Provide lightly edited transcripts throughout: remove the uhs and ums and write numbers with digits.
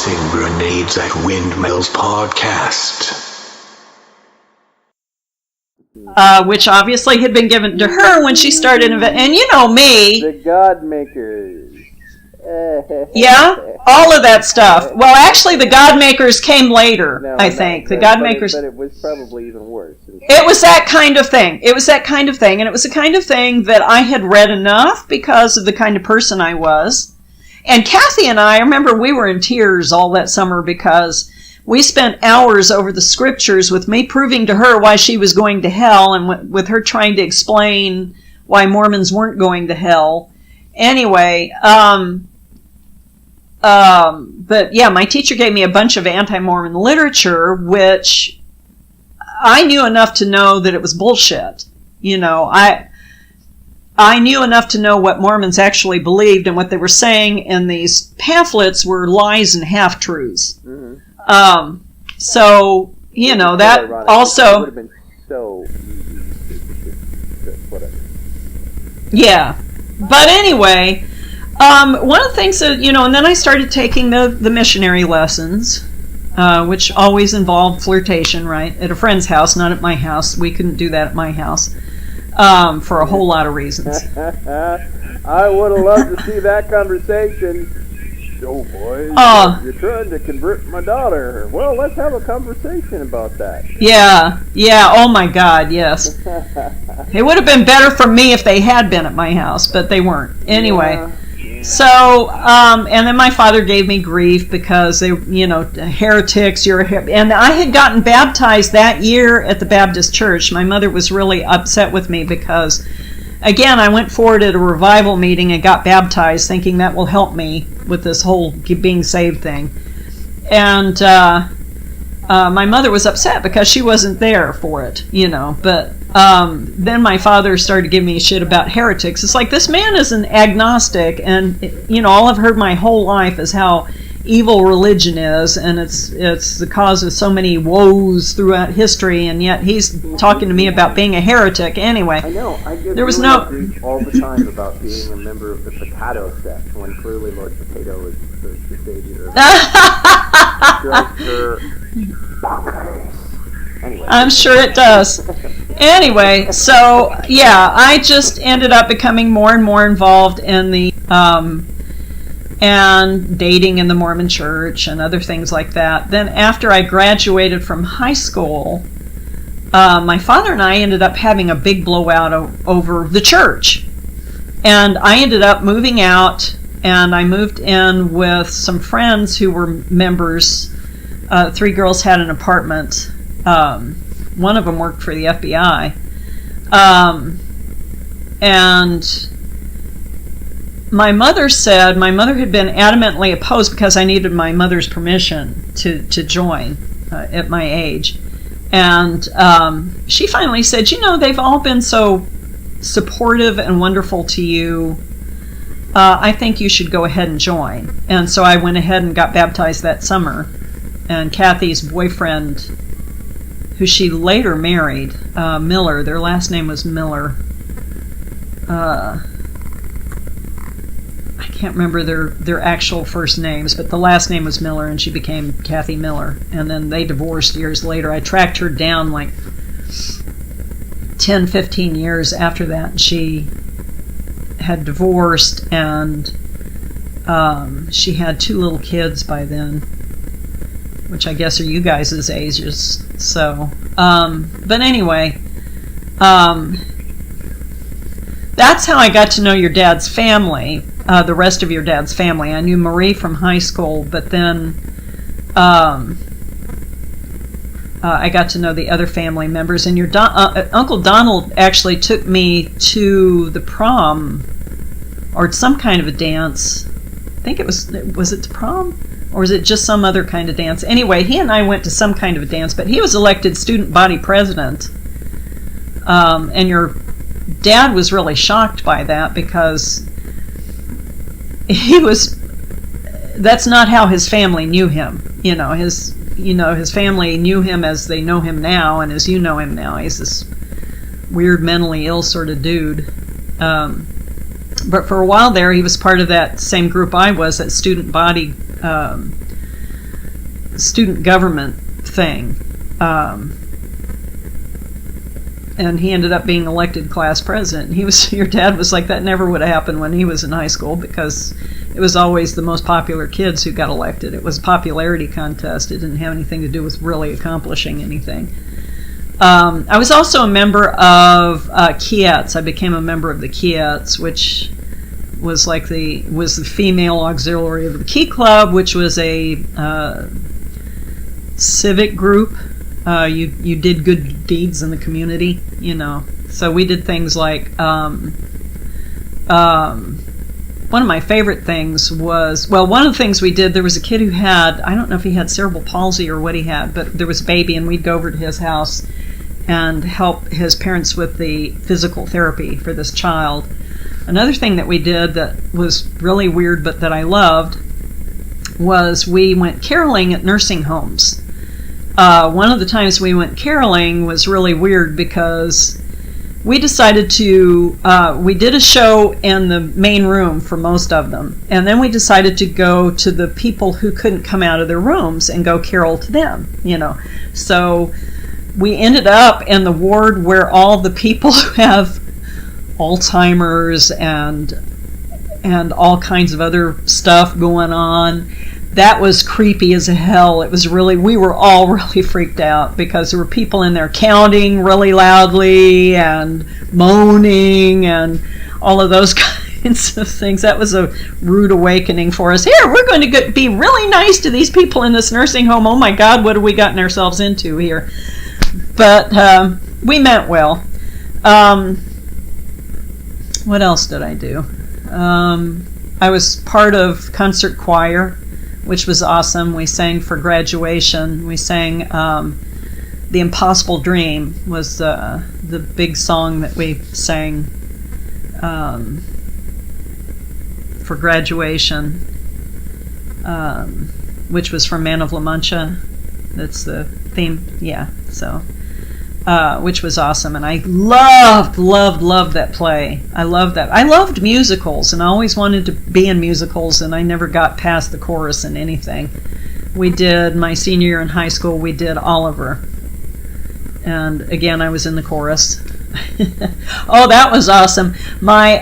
Tossing Grenades at Windmills podcast. Which obviously had been given to her when she started, and you know me. The God Makers. Yeah, all of that stuff. Well, actually, the God Makers came later, I think. The God Makers. But it was probably even worse. It was that kind of thing. And it was the kind of thing that I had read enough because of the kind of person I was. And Kathy and I remember we were in tears all that summer because we spent hours over the scriptures with me proving to her why she was going to hell and with her trying to explain why Mormons weren't going to hell. Anyway, but yeah, my teacher gave me a bunch of anti-Mormon literature, which I knew enough to know that it was bullshit. You know, I knew enough to know what Mormons actually believed, and what they were saying in these pamphlets were lies and half-truths. Mm-hmm. So, you know, that ironic. Also... It would have been so whatever. Yeah. But anyway, one of the things that, you know, and then I started taking the missionary lessons, which always involved flirtation, right? At a friend's house, not at my house. We couldn't do that at my house. For a whole lot of reasons. I would have loved to see that conversation. So, boys, you're trying to convert my daughter. Well, let's have a conversation about that. Yeah, oh my God, yes. It would have been better for me if they had been at my house, but they weren't. Anyway. Yeah. So, and then my father gave me grief because they, you know, heretics, and I had gotten baptized that year at the Baptist church. My mother was really upset with me because, again, I went forward at a revival meeting and got baptized thinking that will help me with this whole being saved thing. And my mother was upset because she wasn't there for it, you know, but then my father started giving me shit about heretics. It's like, this man is an agnostic, and, you know, all I've heard my whole life is how evil religion is, and it's the cause of so many woes throughout history, and yet he's talking to me about being a heretic. Anyway, I know. I get grief all the time about being a member of the Potato sect, when clearly Lord Potato is the savior. Anyway. I'm sure it does. Anyway, so yeah, I just ended up becoming more and more involved in the and dating in the Mormon church and other things like that. Then after I graduated from high school, my father and I ended up having a big blowout over the church. And I ended up moving out, and I moved in with some friends who were members. 3 girls had an apartment. One of them worked for the FBI. And my mother had been adamantly opposed because I needed my mother's permission to join at my age. And she finally said, you know, they've all been so supportive and wonderful to you. I think you should go ahead and join. And so I went ahead and got baptized that summer. And Kathy's boyfriend, who she later married, Miller, their last name was Miller. I can't remember their actual first names, but the last name was Miller, and she became Kathy Miller. And then they divorced years later. I tracked her down like 10, 15 years after that, and she had divorced, and she had 2 little kids by then, which I guess are you guys' ages. So, but anyway, that's how I got to know your dad's family, the rest of your dad's family. I knew Marie from high school, but then I got to know the other family members. And your Uncle Donald actually took me to the prom, or some kind of a dance. I think it was it the prom? Or was it just some other kind of dance? Anyway, he and I went to some kind of a dance, but he was elected student body president. And your dad was really shocked by that because that's not how his family knew him. His family knew him as they know him now, and as you know him now. He's this weird, mentally ill sort of dude. But for a while there, he was part of that same group I was, that student body student government thing. And he ended up being elected class president. Your dad was like, that never would have happened when he was in high school, because it was always the most popular kids who got elected. It was a popularity contest. It didn't have anything to do with really accomplishing anything. I was also a member of Kietz. I became a member of the Kietz, which was the female auxiliary of the Key Club, which was a civic group. You did good deeds in the community, So we did things like one of my favorite things was, one of the things we did, there was a kid who had, I don't know if he had cerebral palsy or what he had, but there was a baby, and we'd go over to his house and help his parents with the physical therapy for this child. Another thing that we did that was really weird but that I loved was we went caroling at nursing homes. One of the times we went caroling was really weird because we decided to, we did a show in the main room for most of them, and then we decided to go to the people who couldn't come out of their rooms and go carol to them, So we ended up in the ward where all the people who have Alzheimer's and all kinds of other stuff going on. That was creepy as hell. It was we were all really freaked out because there were people in there counting really loudly and moaning and all of those kinds of things. That was a rude awakening for us. Here, we're going to be really nice to these people in this nursing home. Oh my God, what have we gotten ourselves into here? But we meant well. What else did I do? I was part of concert choir, which was awesome. We sang for graduation. We sang The Impossible Dream was the big song that we sang for graduation, which was from Man of La Mancha. That's the theme. Yeah, so which was awesome, and I loved that play. I loved that. I loved musicals, and I always wanted to be in musicals, and I never got past the chorus in anything. We did, my senior year in high school, we did Oliver, and again I was in the chorus. Oh, that was awesome. My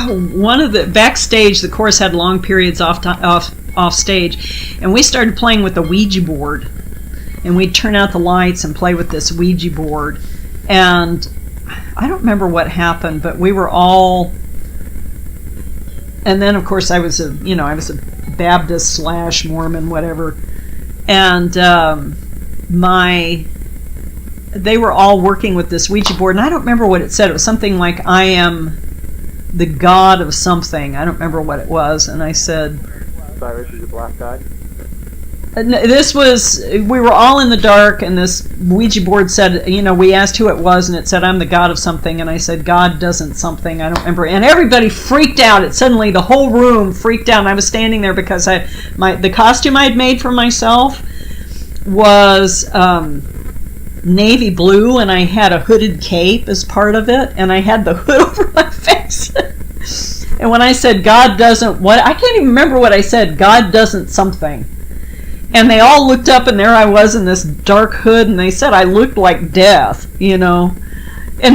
one of the backstage, the chorus had long periods off stage, and we started playing with the Ouija board, and we'd turn out the lights and play with this Ouija board, and I don't remember what happened, but we were all, and then of course I was a Baptist / Mormon, whatever, and they were all working with this Ouija board, and I don't remember what it said. It was something like, I am the god of something. I don't remember what it was, and I said, Cyrus is a black guy. We were all in the dark, and this Ouija board said, we asked who it was, and it said, I'm the god of something, and I said, God doesn't something, I don't remember, and everybody freaked out. Suddenly the whole room freaked out, and I was standing there because the costume I had made for myself was navy blue, and I had a hooded cape as part of it, and I had the hood over my face. And when I said God doesn't I can't even remember what I said. God doesn't something. And they all looked up, and there I was in this dark hood, and they said I looked like death, in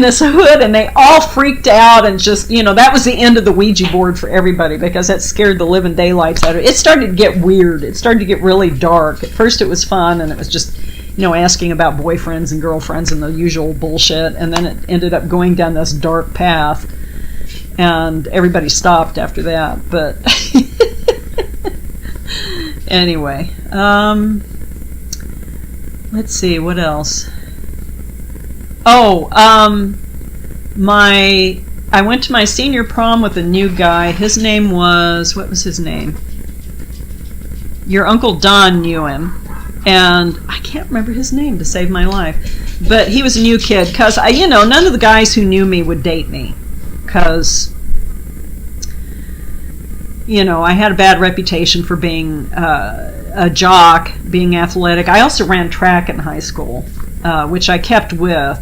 this hood, and they all freaked out, and just, that was the end of the Ouija board for everybody, because that scared the living daylights out of it. It started to get weird. It started to get really dark. At first it was fun, and it was just, asking about boyfriends and girlfriends and the usual bullshit, and then it ended up going down this dark path. And everybody stopped after that, but anyway, let's see, what else? Oh, I went to my senior prom with a new guy. His name was, what was his name? Your Uncle Don knew him, and I can't remember his name to save my life, but he was a new kid, because none of the guys who knew me would date me. Because, I had a bad reputation for being a jock, being athletic. I also ran track in high school, which I kept with,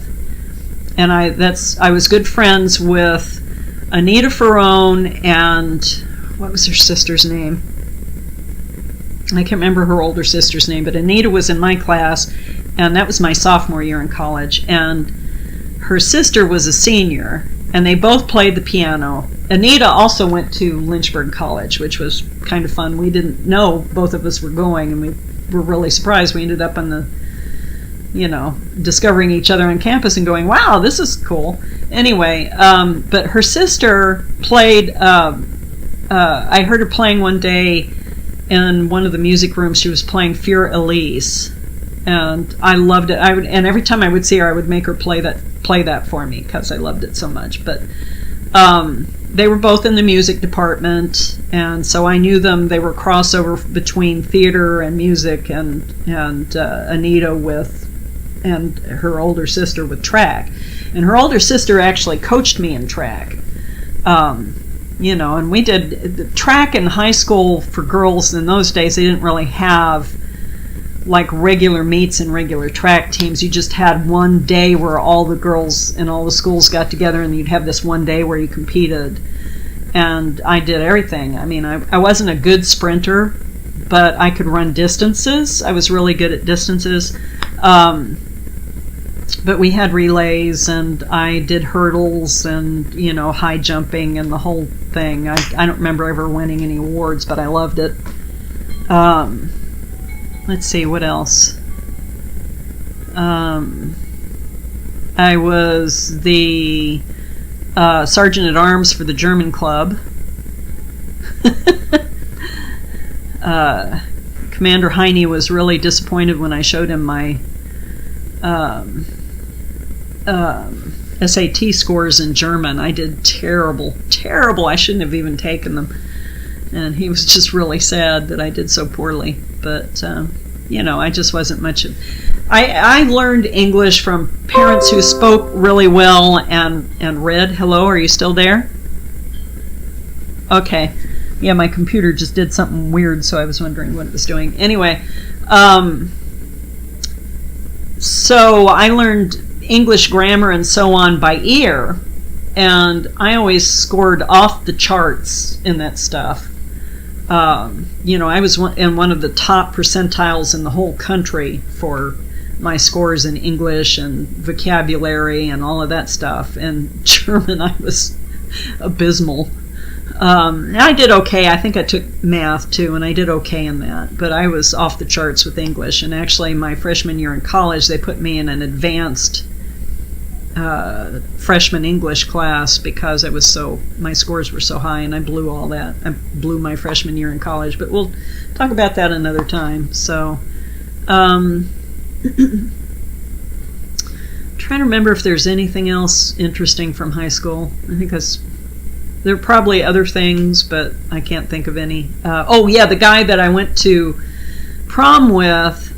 and I was good friends with Anita Ferrone and what was her sister's name? I can't remember her older sister's name, but Anita was in my class, and that was my sophomore year in college. And her sister was a senior, and they both played the piano. Anita also went to Lynchburg College, which was kind of fun. We didn't know both of us were going, and we were really surprised. We ended up on the, discovering each other on campus and going, wow, this is cool. Anyway, but her sister played, I heard her playing one day in one of the music rooms. She was playing Für Elise, and I loved it. And every time I would see her, I would make her play that for me because I loved it so much. But they were both in the music department, and so I knew them. They were crossover between theater and music, and Anita and her older sister with track. And her older sister actually coached me in track. And we did track in high school for girls. In those days, they didn't really have like regular meets and regular track teams. You just had one day where all the girls in all the schools got together, and you'd have this one day where you competed. And I did everything. I mean, I wasn't a good sprinter, but I could run distances. I was really good at distances. But we had relays, and I did hurdles and, high jumping and the whole thing. I don't remember ever winning any awards, but I loved it. Let's see, what else? I was the Sergeant-at-Arms for the German club. Commander Heine was really disappointed when I showed him my SAT scores in German. I did terrible. I shouldn't have even taken them. And he was just really sad that I did so poorly. But, I just wasn't much of... I learned English from parents who spoke really well and read. Hello, are you still there? Okay. Yeah, my computer just did something weird, so I was wondering what it was doing. Anyway, so I learned English grammar and so on by ear, and I always scored off the charts in that stuff. I was in one of the top percentiles in the whole country for my scores in English and vocabulary and all of that stuff. And German, I was abysmal. I did okay. I think I took math too, and I did okay in that. But I was off the charts with English. And actually, my freshman year in college, they put me in an advanced freshman English class because my scores were so high, and I blew all that. I blew my freshman year in college, but we'll talk about that another time. So, trying to remember if there's anything else interesting from high school. I think there are probably other things, but I can't think of any. The guy that I went to prom with,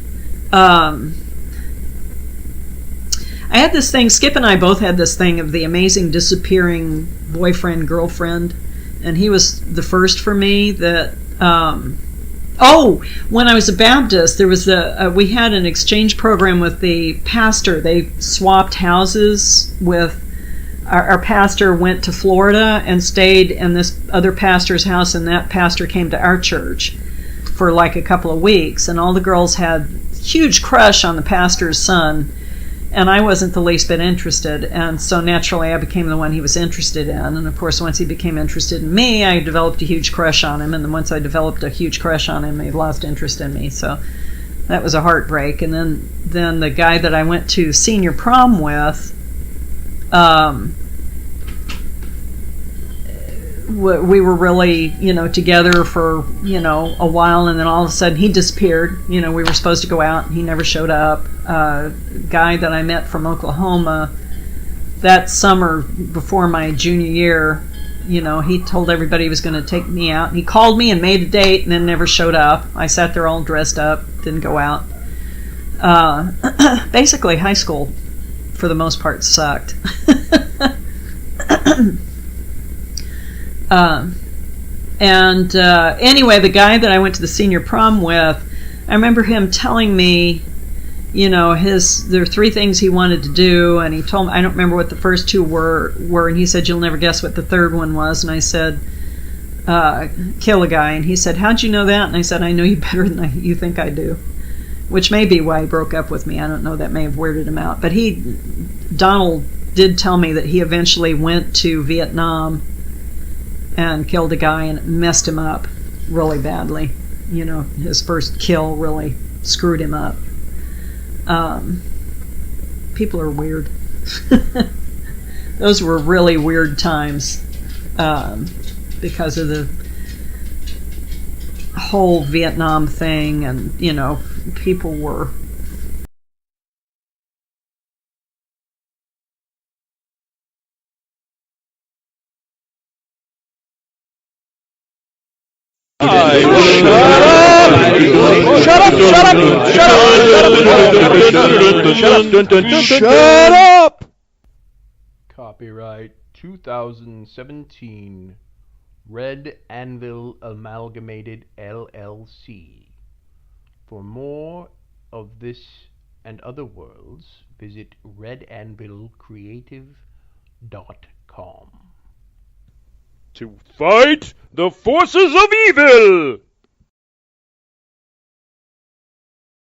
I had this thing, Skip and I both had this thing of the amazing disappearing boyfriend, girlfriend, and he was the first for me that, when I was a Baptist, there was we had an exchange program with the pastor. They swapped houses with, our pastor went to Florida and stayed in this other pastor's house, and that pastor came to our church for like a couple of weeks, and all the girls had huge crush on the pastor's son. And I wasn't the least bit interested, and so naturally I became the one he was interested in. And of course, once he became interested in me, I developed a huge crush on him. And then once I developed a huge crush on him, he lost interest in me. So that was a heartbreak. And then the guy that I went to senior prom with, we were really, together for, a while, and then all of a sudden he disappeared. We were supposed to go out, and he never showed up. Guy that I met from Oklahoma that summer before my junior year, he told everybody he was going to take me out. He called me and made a date and then never showed up. I sat there all dressed up, didn't go out. Basically, high school, for the most part, sucked. Anyway, the guy that I went to the senior prom with, I remember him telling me, there are 3 things he wanted to do, and he told me, I don't remember what the first 2 were, and he said, you'll never guess what the third one was, and I said, kill a guy. And he said, how'd you know that? And I said, I know you better than you think I do. Which may be why he broke up with me. I don't know. That may have weirded him out. But Donald did tell me that he eventually went to Vietnam and killed a guy and messed him up really badly. You know, his first kill really screwed him up. People are weird. Those were really weird times because of the whole Vietnam thing, and, you know, people were... Shut up! Copyright 2017 Red Anvil Amalgamated LLC. For more of this and other worlds, visit redanvilcreative.com. To fight the forces of evil!